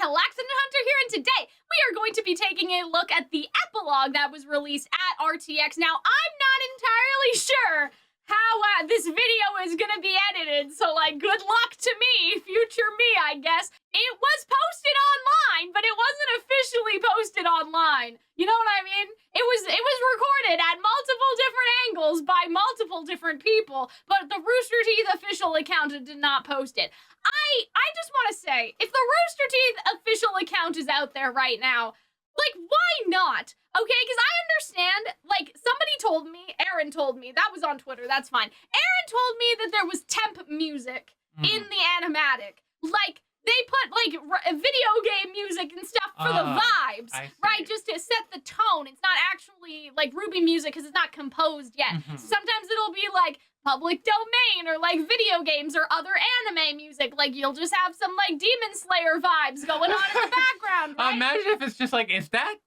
Calxiyn and Hunter here, and today we are going to be taking a look at the epilogue that was released at RTX. Now, I'm not entirely sure how this video is gonna be edited, so like, good luck to me, future me, I guess. It was posted online, but it wasn't officially posted online. You know what I mean? It was recorded at multiple different angles by multiple different people, but the Rooster Teeth official account did not post it. I just want to say, if the Rooster Teeth official account is out there right now, like, why not? Okay, because I understand, like, somebody told me, Aaron told me, that was on Twitter, that's fine. Aaron told me that there was temp music in the animatic. Like, they put, like, video game music and stuff for the vibes, right? Just to set the tone. It's not actually, like, RWBY music because it's not composed yet. Sometimes it'll be, like, public domain or, like, video games or other anime music. Like, you'll just have some, like, Demon Slayer vibes going on in the background, right? Imagine if it's just like, is that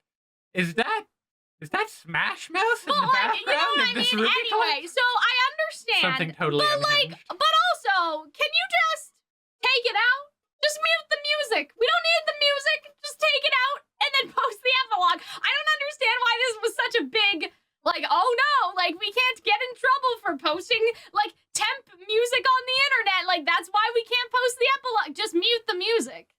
Smash Mouth in the background? You know what I mean? Anyway, so I understand. Something totally unhinged. But also, can you just take it out? Just mute the music. We don't need the music. Just take it out and then post the epilogue. I don't understand why this was such a big, like, oh no, like, we can't get in trouble for posting, like, temp music on the internet. Like, that's why we can't post the epilogue. Just mute the music.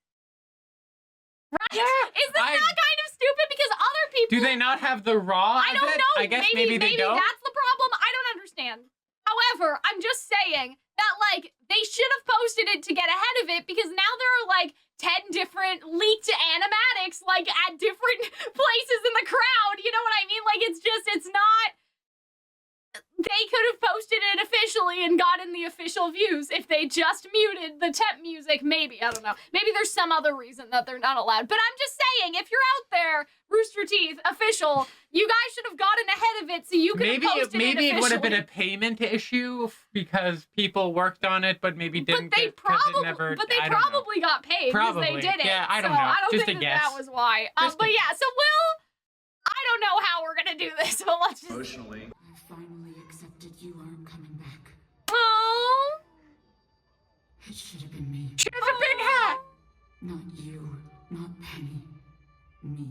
Right? Yeah, Is this not kind of stupid? Because other people... Do they not have the raw I don't know. I guess maybe they don't. That's the problem. I don't understand. However, I'm just saying that, like, they should have posted it to get ahead of it, because now there are, like, 10 different leaked animatics, like, at different places in the crowd. You know what I mean? Like, it's just, it's not... They could have posted it officially and gotten the official views if they just muted the temp music. Maybe, I don't know. Maybe there's some other reason that they're not allowed. But I'm just saying, if you're out there, Rooster Teeth official, you guys should have gotten ahead of it so you could have posted it officially. Maybe it would have been a payment issue because people worked on it, but maybe didn't. But they probably got paid because they did it. Yeah, I don't know. I don't just think a guess. that was why. But yeah, so I don't know how we're gonna do this, but let's just... Emotionally. I finally accepted you aren't coming back. Oh. It should have been me. She has a big hat! Not you, not Penny. Me.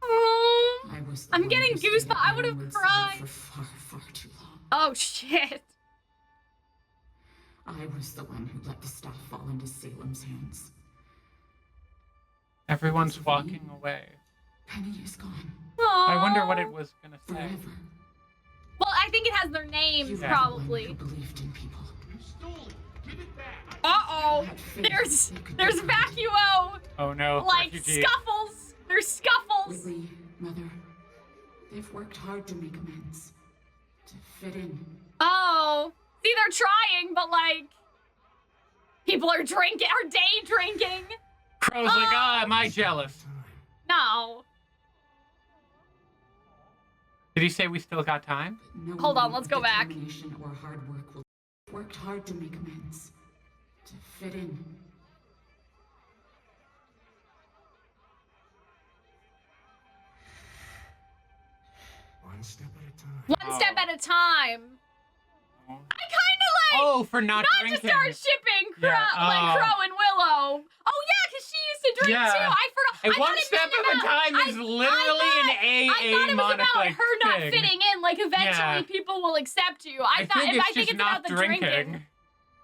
Oh. I'm getting goosebumps. I would have cried. For far, far too long. Oh, shit. I was the one who let the staff fall into Salem's hands. Everyone's walking away. Penny is gone. Aww. I wonder what it was gonna say. Forever. Well, I think it has their names, probably. Who believed in people. Uh-oh. There's vacuo. Oh no. Like, refugee. scuffles. There's scuffles. Whitley, Mother, they've worked hard to make amends. To fit in. Oh. See, they're trying, but, like, people are drinking, are day drinking. Crow's like, am I jealous? No. Did he say we still got time? No Hold on, let's go back. Determination or hard work will worked hard to make amends. To fit in. One step at a time. One step at a time. Oh. I kind of like... Oh, for not drinking. to start shipping Crow, Yeah, like Crow and Willow. Oh, yeah, because she used to drink, too. I forgot. And I one thought it step meant at a about- time is literally an I thought AA it was monic, about like, her not thing. fitting in. Like, eventually people will accept you. I think it's not about the drinking.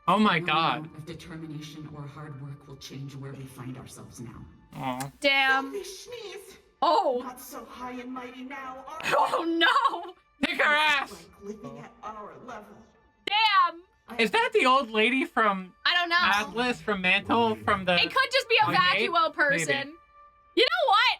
Oh my No god. amount of determination or hard work will change where we find ourselves now. Oh. Damn. Sneeze. Oh. Not so high and mighty now, are Oh, no. Kick her ass! like living at our level. Damn. Is that the old lady from I don't know. Atlas, from Mantle, from the... It could just be a Maybe. vacuo person. Maybe. You know what?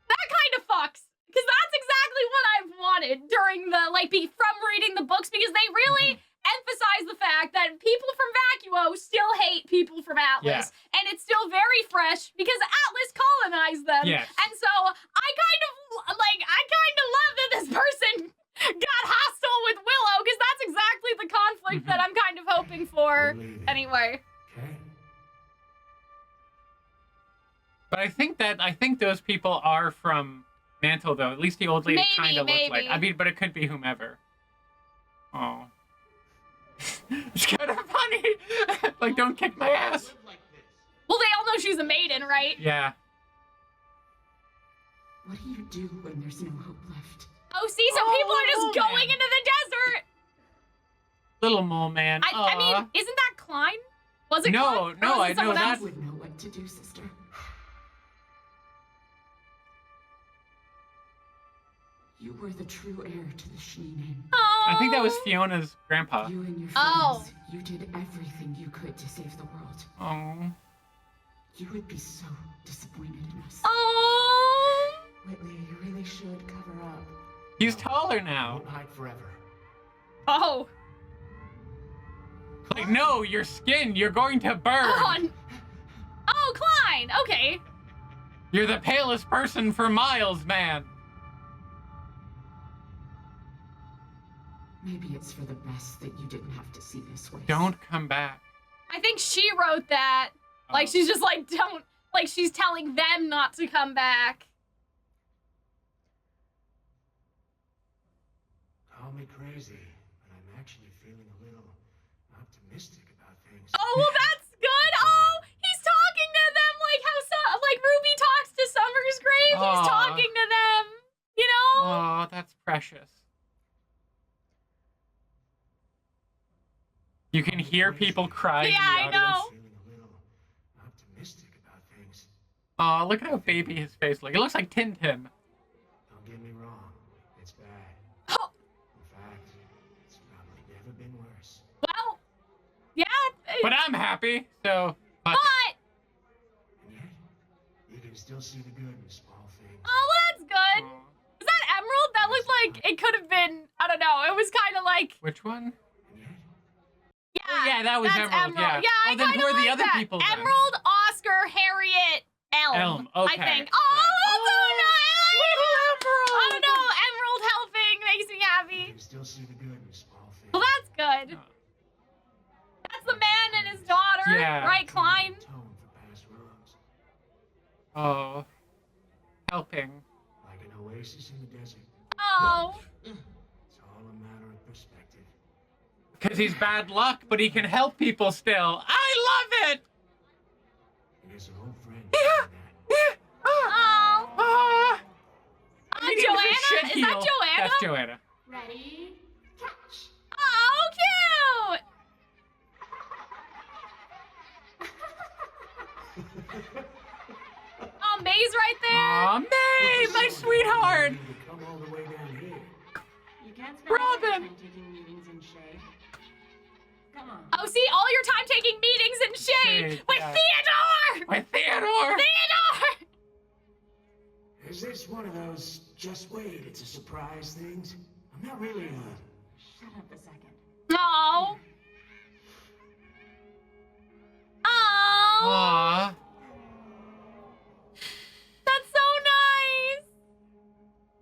That kind of fucks. Because that's exactly what I've wanted during the, like, from reading the books, because they really emphasize the fact that people from Vacuo still hate people from Atlas. Yeah. And it's still very fresh because Atlas colonized them. Yes. And so I kind of love that this person got hostile with Willow, because that's exactly the conflict that I'm kind of hoping for. Anyway. Okay. But I think those people are from Mantle, though. At least the old lady kind of looks like. I mean, but it could be whomever. Oh. It's kind of funny. Like, don't kick my ass. Well, they all know she's a maiden, right? Yeah. What do you do when there's no hope left? Oh, see, so people are just man. going into the desert. Little mole man. I mean, isn't that Klein? Was it Klein? No, Or was I it know someone that. else? You would know what to do, sister. You were the true heir to the Shnee name. Oh. I think that was Fiona's grandpa. You and your friends, Oh. you did everything you could to save the world. Oh. You would be so disappointed in us. Oh. Whitley, you really should cover up. He's taller now. Won't hide forever. Oh. Like, no, your skin, you're going to burn. Oh, Klein. Okay. You're the palest person for miles, man. Maybe it's for the best that you didn't have to see this way. Don't come back. I think she wrote that. Like, she's just like, don't. Like, she's telling them not to come back. Call me crazy, but I'm actually feeling a little optimistic about things. Oh, well, that's good. Oh, he's talking to them like how like Ruby talks to Summer's grave. Aw. He's talking to them. You know? Oh, that's precious. You can hear people crying. Yeah, I in the audience. know. Feeling a little optimistic about things. Oh, look at how baby his face looks. It looks like Tintin. Don't get me wrong, it's bad. Oh, In fact, it's probably never been worse. well, yeah. But I'm happy, so. But, And yet, you can still see the good in small things. oh, well, that's good. Was that Emerald? That looked like it could have been, I don't know. It was kind of like, Which one? And yet, yeah. Oh, yeah, that was that's Emerald, yeah. I Oh, then kinda who are the like other that. people then? Emerald, Oscar, Harriet, Elm. Okay. I think. Oh, that's so nice. Little Emerald. I don't know. Emerald helping makes me you happy. can still see the good in small things. Well, that's good. That's the man and his daughter, Yeah. right, Klein? Atone for past wrongs, Oh. Helping. like an oasis in the desert. Oh. It's all a matter of perspective. Because he's bad luck, but he can help people still. I love it! It is an old friend. Yeah. Yeah. Oh. Ah. He needs a Joanna? shit Is that heel. Joanna? That's Joanna. Ready? Catch! Oh, cute. Oh, May's right there. Aw, May, my sweetheart. You need to come all the way down here. You can't spend all your Robin. time taking meetings in shade. Come on. Oh, see, all your time taking meetings in shade Shade, with yeah. Theodore. My Theodore. Theodore. Is this one of those just wait, it's a surprise things? I'm not really Shut up a second. Oh. Oh. Aw. That's so nice.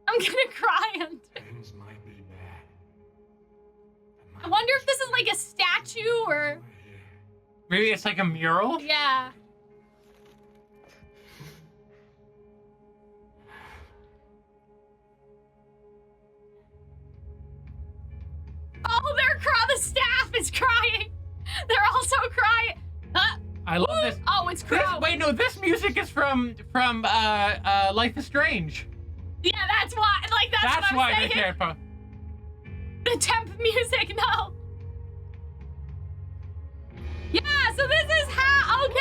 I'm gonna cry. things might be bad. I wonder if this is like a statue or. Maybe it's like a mural? Yeah. Oh, the staff is crying. They're also crying. I love this. Oh, it's Crow. Wait, no, this music is from Life is Strange. Yeah, that's why. Like that's That's what I'm why saying. they can't put. The temp music, no. Yeah, so this is how. Okay.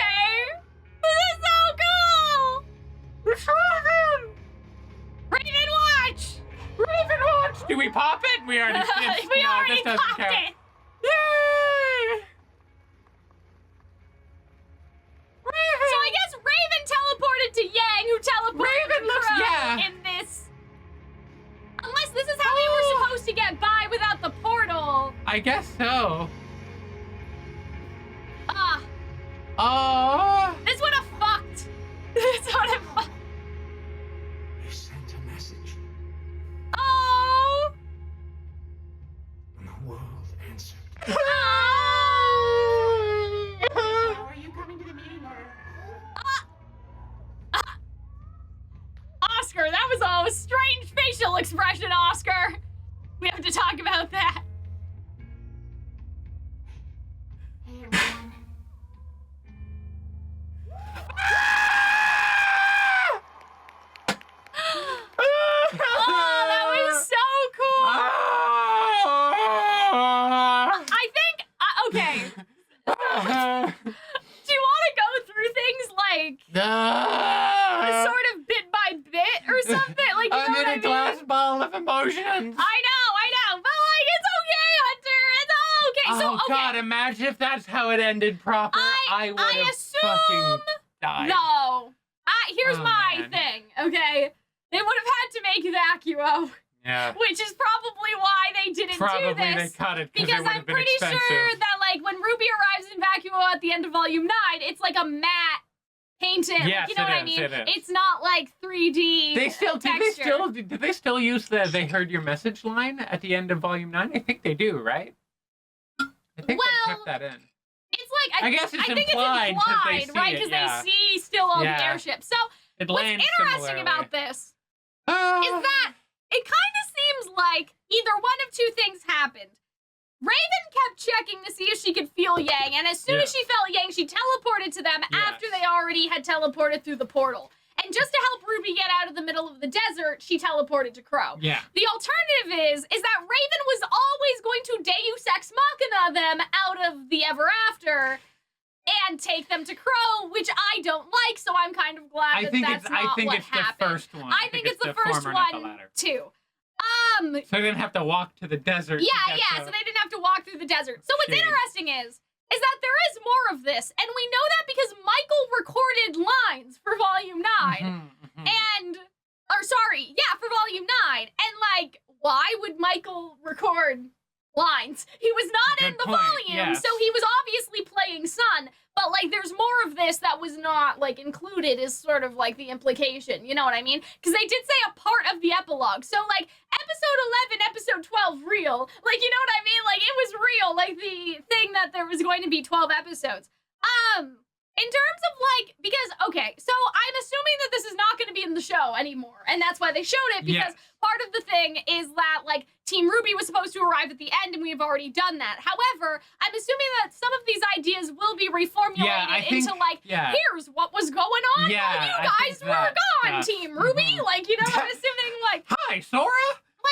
This is so cool. It's Raven! Raven Watch. Raven Watch! Do we pop it? We already did. We No, already this doesn't popped count. it. Yay! Raven! So I guess Raven teleported to Yang, who teleported Raven to looks- Crow yeah. in this. Unless this is how they were supposed to get by without the portal. I guess so. Ah, Oh. this would have fucked. This would have fucked. You sent a message, Oh. and the world answered. Oh. How are you coming to the meeting or? Oscar, that was a strange facial expression, Oscar. We have to talk about that. Hey everyone. like sort of bit by bit or something. Like, you know I'm what in I a mean? glass ball of emotions. I know, but like it's okay, Hunter. It's all okay. Oh So okay. God, imagine if that's how it ended proper. I would have assume fucking died. No. Here's Oh, my man. thing, okay? They would have had to make Vacuo, Yeah. which is probably why they didn't Probably do this. they cut it because it Because would I'm have been pretty expensive. sure that, like, when Ruby arrives in Vacuo at the end of Volume 9, it's like a matte painted. Yes, like, you know it what I is, mean? it is. It's not like 3D texture. Did they still use the "they heard your message" line at the end of Volume 9? I think they do, right? I think they kept that in. It's like I guess it's I think implied, 'cause they it's see implied, right? it, Because yeah. they see still all the Yeah. airships. So It what's lands interesting similarly. about this is Ah. that it kind of seems like either one of two things happened. Raven kept checking to see if she could feel Yang, and as soon as she felt Yang, she teleported to them after they already had teleported through the portal. And just to help Ruby get out of the middle of the desert, she teleported to Crow. Yeah. The alternative is that Raven was always going to Deus Ex Machina them out of the Ever After and take them to Crow, which I don't like, so I'm kind of glad that that's not what happened. The first one. I think it's the first former, not the one, latter. too. So they didn't have to walk to the desert. So they didn't have to walk through the desert. So what's Shade. interesting is that there is more of this, and we know that because Michael recorded lines for Volume 9, for Volume 9, and like, why would Michael record lines? He was not in the volume, so he was obviously playing Sun, but like, there's more of this that was not like included is sort of like the implication, you know what I mean? Because they did say a part of the epilogue, so like, episode 11, episode 12, real, like, you know what I mean? Like, it was real, like the thing that there was going to be 12 episodes. In terms of like, because, okay, so I'm assuming that this is not going to be in the show anymore, and that's why they showed it, because part of the thing is that, like, Team RWBY was supposed to arrive at the end, and we've already done that. However, I'm assuming that some of these ideas will be reformulated into, like, here's what was going on while you guys were gone, Team RWBY. Like, you know, I'm assuming, like... Hi, Sora!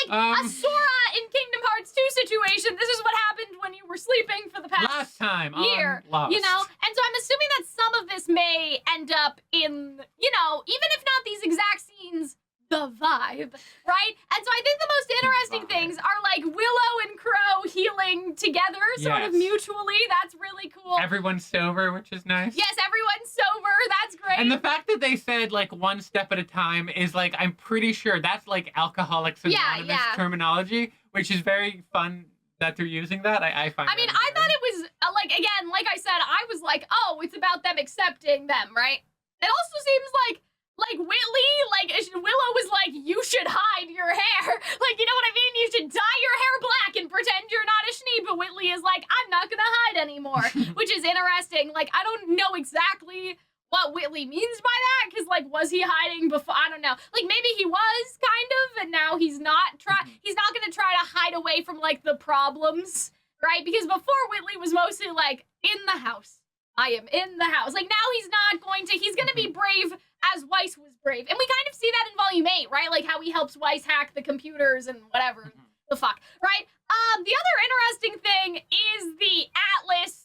Like, a Sora in Kingdom Hearts 2 situation, this is what happened when you were sleeping for the past year, you know? And so I'm assuming that some of this may end up in, you know, even if not these exact scenes, the vibe, right? And so I think the most interesting things are like Willow and Crow healing together, sort of mutually. That's really cool. Everyone's sober, which is nice. Yes, everyone's sober. That's great. And the fact that they said like one step at a time is like, I'm pretty sure that's like Alcoholics Anonymous terminology, which is very fun that they're using that. I find. I mean, I thought it was like, again, like I said, I was like, oh, it's about them accepting them, right? It also seems like Whitley, like Willow was like, you should hide your hair. Like, you know what I mean? You should dye your hair black and pretend you're not a Schnee. But Whitley is like, I'm not gonna hide anymore, which is interesting. Like, I don't know exactly what Whitley means by that, because like, was he hiding before? I don't know. Like, maybe he was kind of, and now he's not he's not gonna try to hide away from like the problems, right? Because before Whitley was mostly like, in the house. I am in the house. Like, now he's not going to, he's gonna be brave as Weiss was brave. And we kind of see that in Volume 8, right? Like how he helps Weiss hack the computers and whatever the fuck, right? The other interesting thing is the Atlas,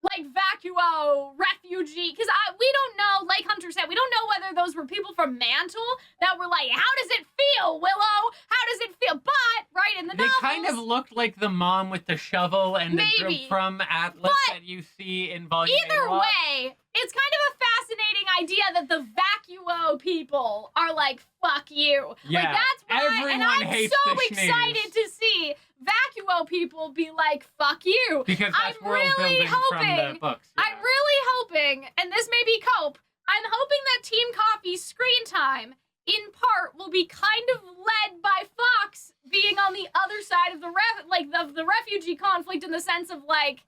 like, Vacuo refugee, because we don't know, like Hunter said, we don't know whether those were people from Mantle that were like, how does it feel, Willow? How does it feel? But, right, in the novels... They kind of looked like the mom with the shovel and the group from Atlas that you see in Volume 8. Either way, it's kind of a fascinating idea that the Vacuo people are like, fuck you. Yeah, like, that's why, and I'm so excited to see Vacuo people be like, fuck you. Because that's world building from the books. Yeah. I'm really hoping, and this may be Cope, I'm hoping that Team Coffee's screen time, in part, will be kind of led by Fox being on the other side of the refugee conflict, in the sense of like,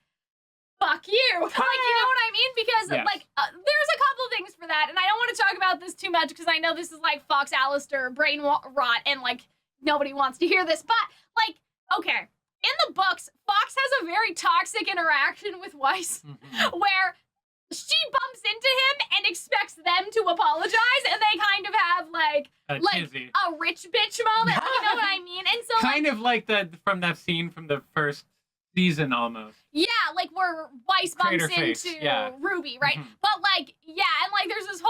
fuck you. Like, you know what I mean? Because like, there's a couple things for that, and I don't want to talk about this too much because I know this is like Fox Alistair brain rot, and like nobody wants to hear this, but like, okay, in the books, Fox has a very toxic interaction with Weiss, where she bumps into him and expects them to apologize, and they kind of have like a rich bitch moment. You know what I mean? And so kind of like from that scene from the first season almost. Yeah, like where Weiss bumps into RWBY, right? But like, yeah, and like there's this whole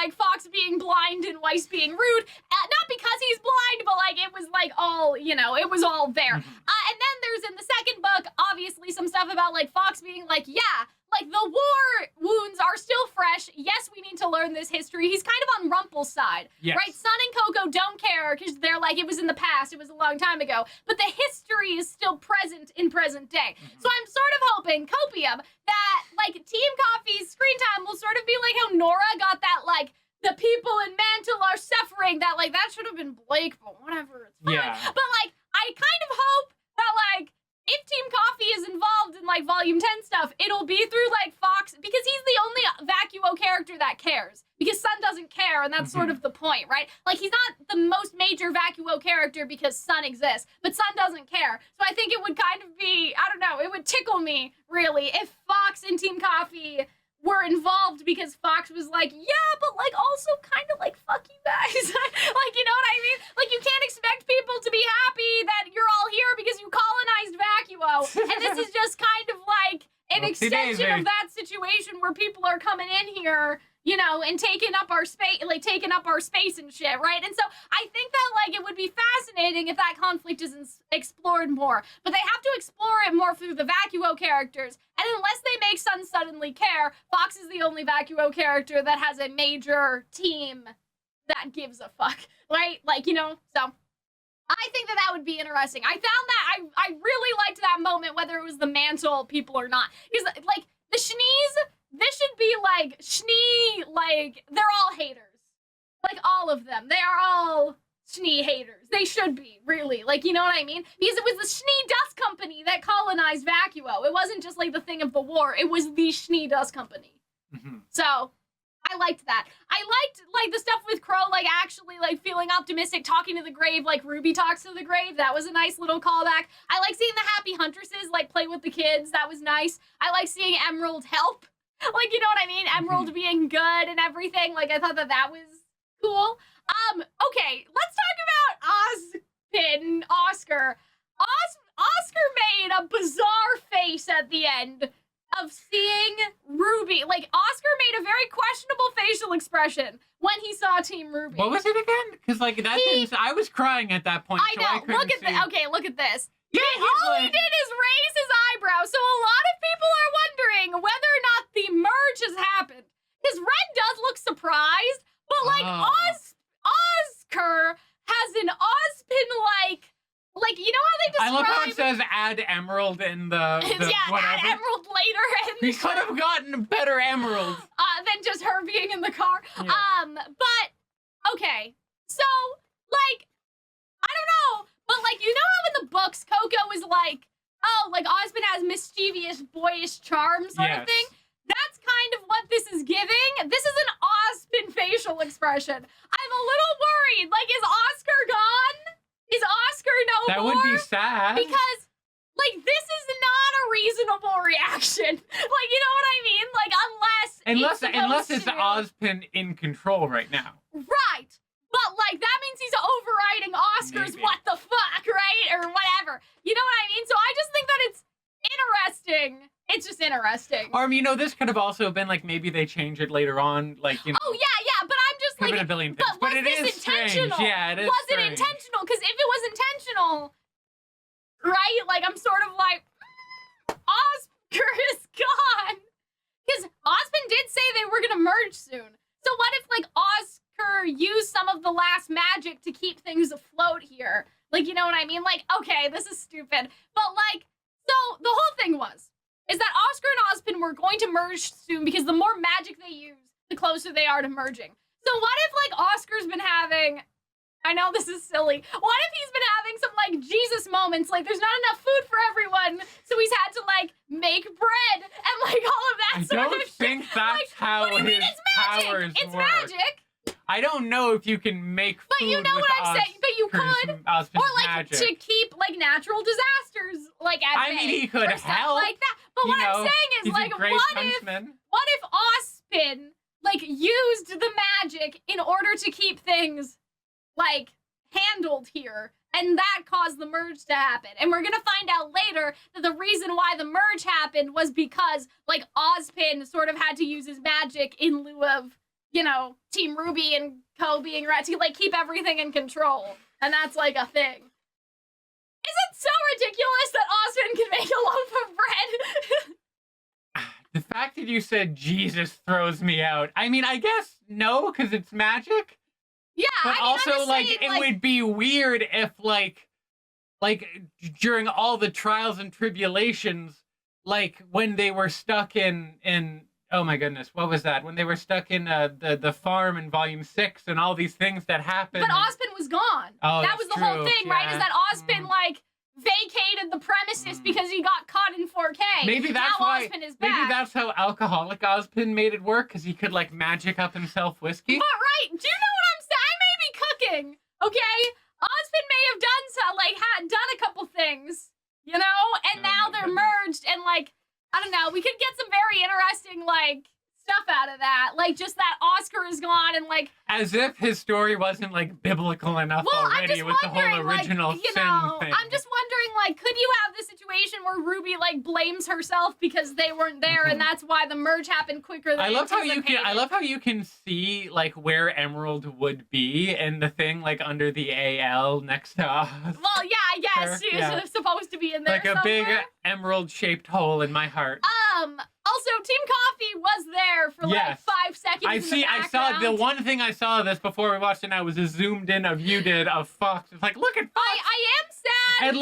like Fox being blind and Weiss being rude. Not because he's blind, but like it was like all, you know, it was all there. And then there's in the second book, obviously some stuff about like Fox being like, yeah, like the war wounds are still fresh. Yes, we need to learn this history. He's kind of on Rumple's side, right? Sun and Coco don't care because they're like, it was in the past. It was a long time ago. But the history is still present in present day. So I'm sort of hoping, Copium, that like Team Coffee's screen time will sort of be like how Nora got that like, the people in Mantle are suffering, that like, that should have been Blake, but whatever, it's fine. Yeah. But like, I kind of hope that like, if Team Coffee is involved in, like, Volume 10 stuff, it'll be through, like, Fox, because he's the only Vacuo character that cares. Because Sun doesn't care, and that's sort of the point, right? Like, he's not the most major Vacuo character because Sun exists, but Sun doesn't care. So I think it would kind of be, I don't know, it would tickle me, really, if Fox and Team Coffee were involved because Fox was like, yeah, but, like, also kind of like, fuck you guys. Like, you know what I mean? Like, you can't expect people to be happy that you're all here because you colonized Vacuo. And this is just kind of like an extension of that situation where people are coming in here, you know, and taking up our space, like, taking up our space and shit, right? And so I think that, like, it would be fascinating if that conflict isn't explored more. But they have to explore it more through the Vacuo characters. And unless they make Sun suddenly care, Fox is the only Vacuo character that has a major team that gives a fuck, right? Like, you know, so I think that that would be interesting. I found that I really liked that moment, whether it was the Mantle people or not. Because, like, the Shnees, this should be, like, Schnee, like, they're all haters. Like, all of them. They are all Schnee haters. They should be, really. Like, you know what I mean? Because it was the Schnee Dust Company that colonized Vacuo. It wasn't just, like, the thing of the war. It was the Schnee Dust Company. So, I liked that. I liked, like, the stuff with Crow, like, actually, like, feeling optimistic, talking to the grave, like Ruby talks to the grave. That was a nice little callback. I like seeing the Happy Huntresses, like, play with the kids. That was nice. I like seeing Emerald help. Like, you know what I mean? Emerald being good and everything. Like, I thought that that was cool. Okay, let's talk about Ozpin, Oscar. Oscar made a bizarre face at the end of seeing Ruby. Like, Oscar made a very questionable facial expression when he saw Team Ruby. What was it again? Because, like, that thing, I was crying at that point. I know. Look at this. Okay, look at this. Yeah, all he did is raise his eyebrow, so a lot of people are wondering whether or not the merge has happened. Because Red does look surprised, but, like, Oscar has an Ozpin, like, you know how they describe... I love how it says add emerald in the yeah, whatever. add emerald later. He could have gotten better emeralds. Than just her being in the car. Yeah. But, okay. So, like, I don't know, but, like, you know how in the books, Coco is like, oh, like, Ozpin has mischievous, boyish charm sort of thing? That's kind of what this is giving. This is an Ozpin facial expression. I'm a little worried. Like, is Oscar gone? Is Oscar no that more? That would be sad. Because, like, this is not a reasonable reaction. Like, you know what I mean? Like, unless it's Ozpin in control right now. Right. But, like, that means he's overriding Oscar's what the fuck, right? Or whatever. You know what I mean? So I just think that it's interesting. It's just interesting. Or, you know, this could have also been, like, maybe they change it later on, like, you know. Oh, yeah, but I'm just, could like... have been a billion things, but it is intentional? Strange. Yeah, it is Was strange. it intentional? Because if it was intentional, right? Like, I'm sort of like, Oscar is gone. Because Ozpin did say they were going to merge soon. So what if, like, Oscar used some of the last magic to keep things afloat here? Like, you know what I mean? Like, okay, this is stupid. But, like, so the whole thing is that Oscar and Ozpin were going to merge soon because the more magic they use, the closer they are to merging. So what if, like, Oscar's been having... I know this is silly. What if he's been having some, like, Jesus moments? Like, there's not enough food for everyone, so he's had to, like, make bread and, like, all of that sort of shit. I don't think that's how his powers work. It's magic. I don't know if you can make food but you know what I'm saying. But you could, or like magic. To keep like natural disasters like at bay. I mean, he could help like that. But what I'm saying is like, what if Ozpin like used the magic in order to keep things like handled here, and that caused the merge to happen? And we're gonna find out later that the reason why the merge happened was because like Ozpin sort of had to use his magic in lieu of, you know, Team RWBY and Co being right to like keep everything in control, and that's like a thing. Is it so ridiculous that Austin can make a loaf of bread? The fact that you said Jesus throws me out. I mean, I guess no, because it's magic. Yeah, but I mean, also I'm just like saying, it would be weird if like during all the trials and tribulations, like when they were stuck in oh my goodness, what was that? When they were stuck in the farm in Volume 6 and all these things that happened. But Ozpin was gone. Oh, that was the whole thing, right? Is that Ozpin like vacated the premises because he got caught in 4K. Maybe that's now why. Ozpin is back. Maybe that's how alcoholic Ozpin made it work, because he could like magic up himself whiskey. But right, do you know what I'm saying? I may be cooking, okay? Ozpin may have done done a couple things, you know, and now they're merged, and like I don't know, we could get some very interesting like stuff out of that, like just that Oscar is gone and like as if his story wasn't like biblical enough already with the whole original like, you sin know, thing. I'm just wondering, like, could you have the situation where RWBY like blames herself because they weren't there, and that's why the merge happened quicker than I love how anticipated? you can see like where Emerald would be in the thing, like under the AL next to us. Well, yeah, I guess she was supposed to be in there like a somewhere. big emerald-shaped hole in my heart. Also, Team Coffee was there for like 5 seconds. I saw the one thing I saw of this before we watched it now was a zoomed in of you did of Fox. It's like, look at Fox. I am sad.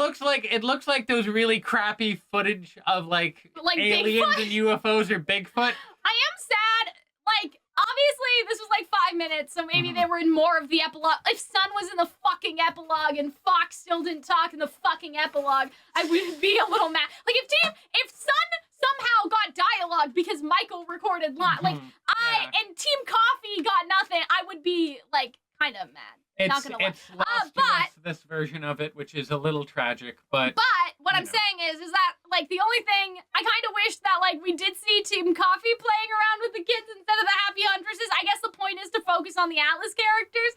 It looks like those really crappy footage of like aliens Bigfoot? and UFOs or Bigfoot. I am sad. Like, obviously, this was like 5 minutes, so maybe they were in more of the epilogue. If Sun was in the fucking epilogue and Fox still didn't talk in the fucking epilogue, I would be a little mad. Like, if Sun somehow got dialogue because Michael recorded and Team Coffee got nothing, I would be like kind of mad. Not gonna lie. It's lost to us, this version of it, which is a little tragic, but what I'm saying is that like the only thing I kind of wish that like we did see Team Coffee playing around with the kids instead of the Happy Huntresses. I guess the point is to focus on the Atlas characters.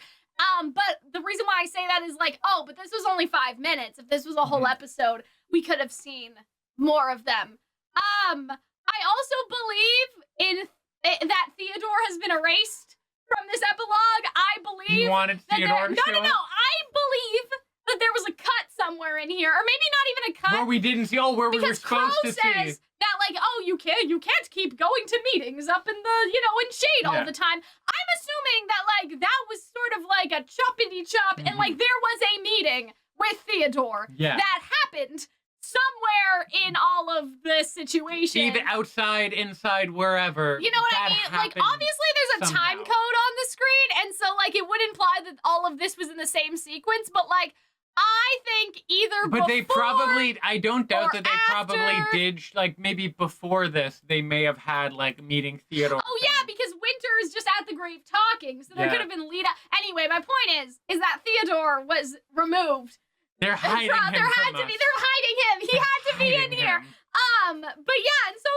But the reason why I say that is like, oh, but this was only 5 minutes. If this was a whole episode, we could have seen more of them. I also believe that Theodore has been erased from this epilogue. I believe you wanted Theodore to show up? No. I believe that there was a cut somewhere in here, or maybe not even a cut. Where we didn't see. Oh, where we were supposed to see. Because Crow says that like, oh, you can't keep going to meetings up in the in shade all the time. I'm assuming that like that was sort of like a choppity chop, and like there was a meeting with Theodore that happened somewhere in all of this situation. Either outside, inside, wherever. You know what I mean? Like, obviously there's a time code on the screen, and so, like, it would imply that all of this was in the same sequence, but, like, I think either But they probably, I don't doubt that they after. probably did, like, maybe before this, they may have had, like, meeting Theodore. Oh, yeah, because Winter is just at the grave talking, so there could have been lead up. Anyway, my point is that Theodore was removed. They're hiding him They're hiding him. He had to be in here. But yeah, and so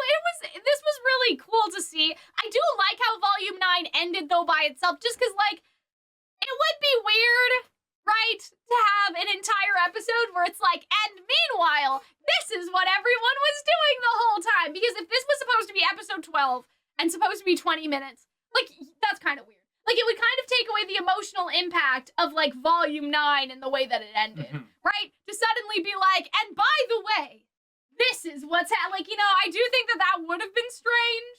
this was really cool to see. I do like how Volume 9 ended though by itself, just because like it would be weird, right, to have an entire episode where it's like, and meanwhile, this is what everyone was doing the whole time. Because if this was supposed to be episode 12 and supposed to be 20 minutes, like that's kind of weird. Like, it would kind of take away the emotional impact of, like, Volume 9 and the way that it ended, right? To suddenly be like, and by the way, this is what's like, I do think that would have been strange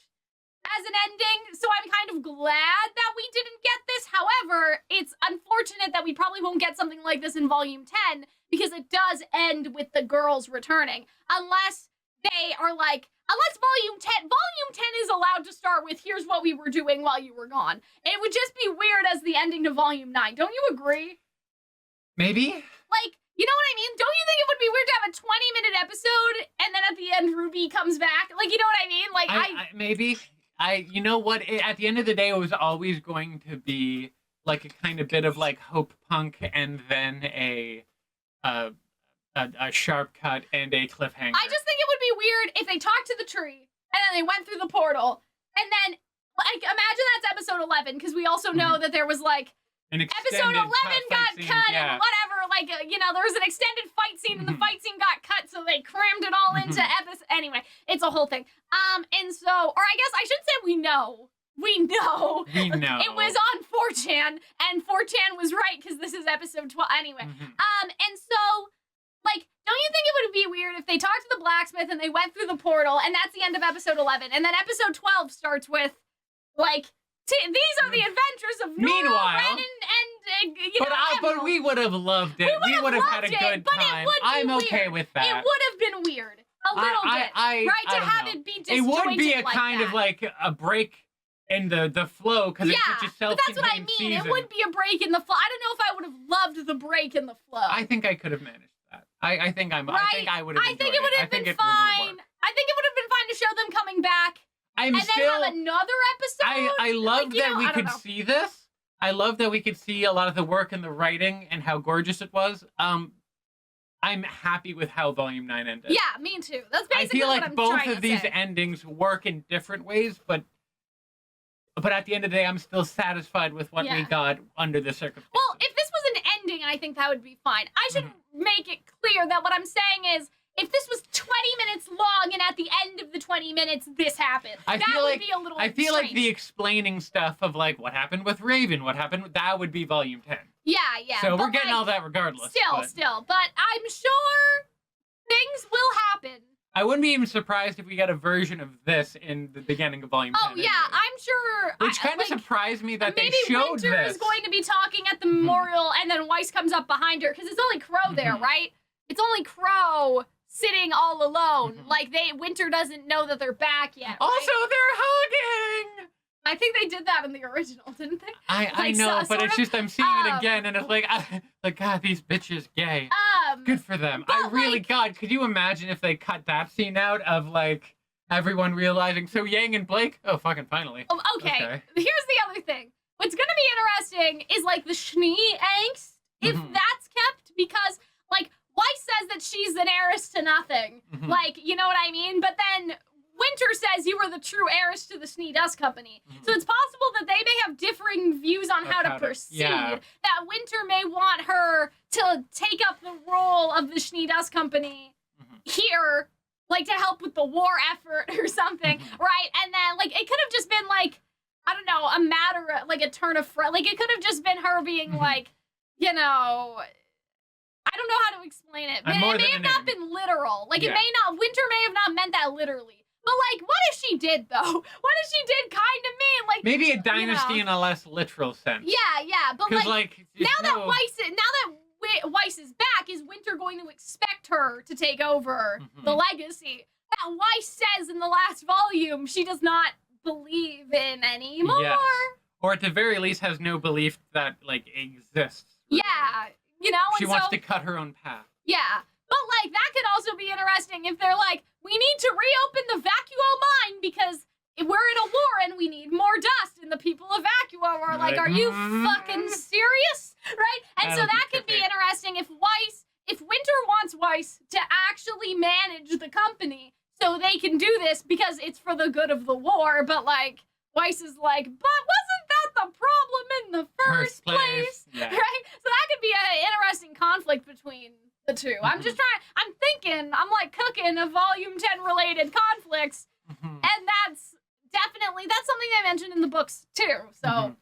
as an ending, so I'm kind of glad that we didn't get this. However, it's unfortunate that we probably won't get something like this in Volume 10, because it does end with the girls returning, unless they are like, unless Volume 10 is allowed to start with, here's what we were doing while you were gone. It would just be weird as the ending to Volume 9. Don't you agree? Maybe? Like, you know what I mean? Don't you think it would be weird to have a 20-minute episode and then at the end RWBY comes back? Like, you know what I mean? Like, maybe. You know what? At the end of the day, it was always going to be like a kind of bit of like hope punk and then a sharp cut and a cliffhanger. I just think it would be weird if they talked to the tree and then they went through the portal and then, like, imagine that's episode 11, because we also know that there was like episode 11 got cut and whatever, like, there was an extended fight scene and the fight scene got cut, so they crammed it all into episode. Anyway, it's a whole thing. And so, or I guess I should say we know We know. We know. It was on 4chan, and 4chan was right because this is episode 12. Anyway, and so, like, don't you think it would be weird if they talked to the blacksmith and they went through the portal, and that's the end of episode 11, and then episode 12 starts with, like, these are the adventures of Nora, Ren, and you know, but we would have loved it. We would have had a good time. I'm okay with that. It would have been weird. A little bit. Right? To have it be disjointed. It would be a like kind that. of like a break in the flow, because it's such a self-contained but that's what I mean. season. It would be a break in the flow. I don't know if I would have loved the break in the flow. I think I could have managed that. I think I would have. I think it would have been fine. I think it would have been fine to show them coming back. Then have another episode. I love that we could see this. I love that we could see a lot of the work and the writing and how gorgeous it was. I'm happy with how Volume 9 ended. Yeah, me too. That's basically what I'm trying to say. I feel like both of these endings work in different ways, but at the end of the day, I'm still satisfied with what we got under the circumstances. Well, if this was an ending, I think that would be fine. I should make it clear that what I'm saying is, if this was 20 minutes long and at the end of the 20 minutes this happened, that would be a little I feel strange. like the explaining stuff of like what happened with Raven, that would be Volume 10. Yeah. So we're getting all that regardless. Still. But I'm sure things will happen. I wouldn't be even surprised if we got a version of this in the beginning of Volume 10. Oh, yeah, I'm sure. Which kind of surprised me that they showed this. Maybe Winter is going to be talking at the memorial, and then Weiss comes up behind her, because it's only Crow there, right? It's only Crow sitting all alone. Like, Winter doesn't know that they're back yet, right? Also, they're hugging! I think they did that in the original, didn't they? I know, but it's just I'm seeing it again, and it's like, God, these bitches gay. Good for them. God, could you imagine if they cut that scene out of, like, everyone realizing, so Yang and Blake? Oh, fucking finally. Okay. Here's the other thing. What's gonna be interesting is, like, the Schnee angst, if that's kept, because, like, Weiss says that she's an heiress to nothing. Like, you know what I mean? But then Winter says you are the true heiress to the Schnee Dust Company. So it's possible that they may have differing views on how to proceed. That Winter may want her to take up the role of the Schnee Dust Company here, like to help with the war effort or something, right? And then, like, it could have just been, like, I don't know, a matter, like a turn of phrase. Like, it could have just been her being like, you know, I don't know how to explain it, but it may have not been literal. Like, Winter may have not meant that literally. But, like, what if she did, though? What if she did kind of mean, like... Maybe a dynasty in a less literal sense. Yeah, but, like now that Weiss is back, is Winter going to expect her to take over the legacy that Weiss says in the last volume she does not believe in anymore? Yes. Or at the very least has no belief that, like, exists. Yeah, you know? She wants to cut her own path. Yeah. But, like, that could also be interesting if they're like, we need to reopen the Vacuo mine because we're in a war and we need more dust. And the people of Vacuo are like, are you fucking serious? Right? And so that could be interesting if Winter wants Weiss to actually manage the company so they can do this because it's for the good of the war. But, like, Weiss is like, but wasn't that the problem in the first place? Yeah. Right? So that could be an interesting conflict between the two. I'm like cooking a Volume 10 related conflicts, and that's something they mentioned in the books too, so.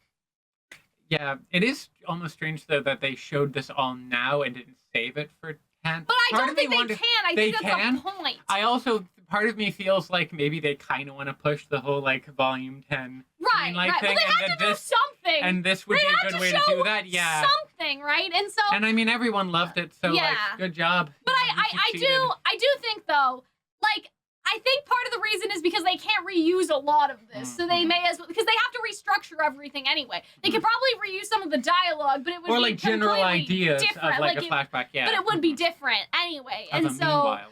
Yeah, it is almost strange though that they showed this all now and didn't save it for 10. But I don't think they can. I think that's the point. I also, part of me feels like maybe they kind of want to push the whole, like, Volume 10 right. thing. Well, they had to do something. And this would be a good way to do that, something, right? And so... And, I mean, everyone loved it, so, like, good job. But I do think, though, like, I think part of the reason is because they can't reuse a lot of this, so they may as well, because they have to restructure everything anyway. They could probably reuse some of the dialogue, but it would be like general ideas different. Of like a flashback, But it would be different anyway, and so meanwhile.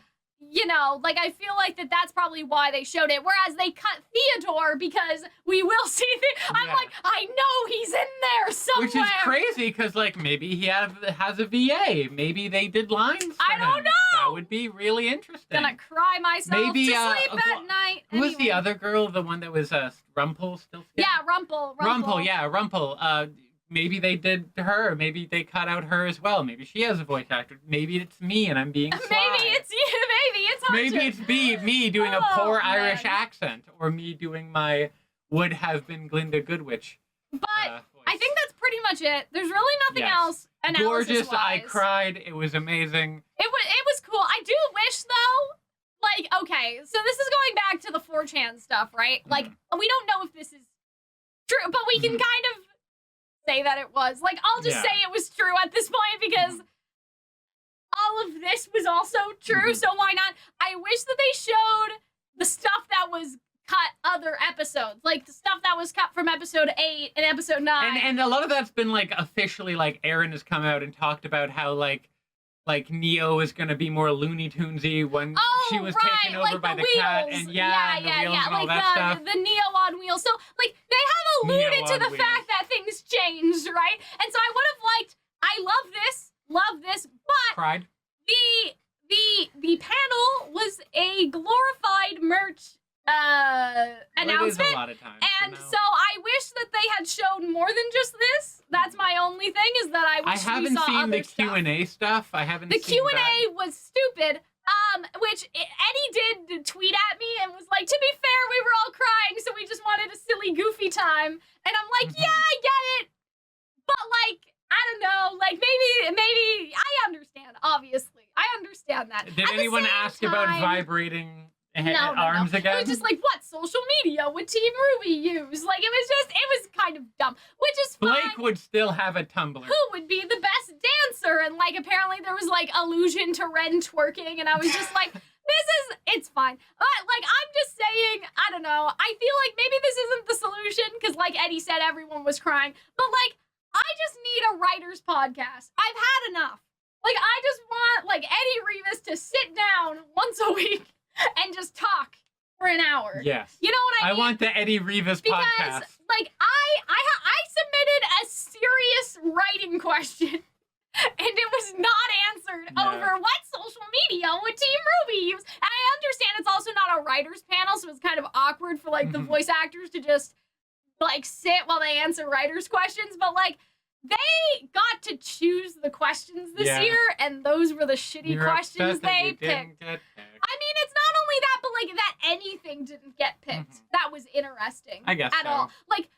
You know, like, I feel like that's probably why they showed it. Whereas they cut Theodore because we will see I'm like, I know he's in there somewhere. Which is crazy because, like, maybe he has a VA. Maybe they did lines for I don't him. know. That would be really interesting. Gonna cry myself to sleep at night. Who was the other girl? The one that was Rumpel still? Yeah, Rumpel. Rumpel. Maybe they did her. Maybe they cut out her as well. Maybe she has a voice actor. Maybe it's me and I'm being sly. Maybe it's you. Maybe it's Hunter. Maybe it's me doing a poor Irish accent, or me doing my would have been Glinda Goodwitch. But voice. I think that's pretty much it. There's really nothing else analysis-wise. Gorgeous. I cried. It was amazing. It was cool. I do wish, though, like, okay, so this is going back to the 4chan stuff, right? Like, we don't know if this is true, but we can kind of say that it was. Like, I'll just say it was true at this point because all of this was also true, so why not? I wish that they showed the stuff that was cut other episodes, like the stuff that was cut from episode 8 and episode 9. And a lot of that's been, like, officially, like, Aaron has come out and talked about how, like Neo is going to be more Looney Tunesy when she was taken over like by the wheels. cat. And the wheels and all like that stuff. the Neo on wheels. So, like, they have alluded to the fact that things changed, right? And so I would have liked, I love this, but Cried. the panel was a glorified merch announcement. It is a lot of times, and so I wish that they had shown more than just this. That's my only thing, is that I wish we saw seen other the Q&A stuff. I haven't the seen Q&A was stupid. Which Eddie did tweet at me and was like, to be fair, we were all crying, so we just wanted a silly, goofy time. And I'm like, yeah, I get it. But, like, I don't know, like, maybe, I understand, obviously. I understand that. Did anyone ask about vibrating arms again? It was just like, what social media would Team RWBY use? Like, it was kind of dumb, which is fine. Blake would still have a Tumblr. Who would be the best dancer? And, like, apparently there was, like, allusion to Ren twerking, and I was just like, it's fine. But, like, I'm just saying, I don't know, I feel like maybe this isn't the solution, because, like Eddie said, everyone was crying, but, like, I just need a writer's podcast. I've had enough. Like, I just want, like, Eddie Rivas to sit down once a week and just talk for an hour. Yes. You know what I mean? I want the Eddie Rivas because, podcast. like, I submitted a serious writing question, and it was not answered over what social media would Team RWBY use. And I understand it's also not a writer's panel, so it's kind of awkward for, like, the voice actors to just, like, sit while they answer writers' questions, but, like, they got to choose the questions this year, and those were the shitty questions they picked. I mean, it's not only that, but, like, that anything didn't get picked. That was interesting. I guess at all. Like,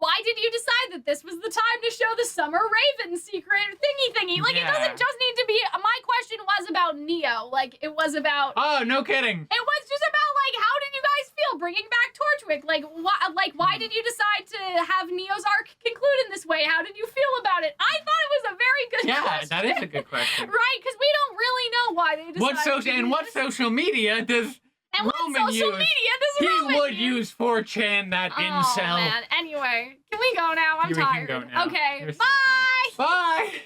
why did you decide that this was the time to show the Summer Raven secret thingy? Like, it doesn't just need to be. My question was about Neo. Like, it was about. Oh, no kidding. It was just about, like, how did you guys feel bringing back Torchwick? Like, why did you decide to have Neo's arc conclude in this way? How did you feel about it? I thought it was a very good question. Yeah, that is a good question. Right, because we don't really know why they decided. What social media does Roman use? He would use 4chan, that incel. Oh, man. Anyway, can we go now? I'm tired. We can go now. Okay, You're bye! Bye!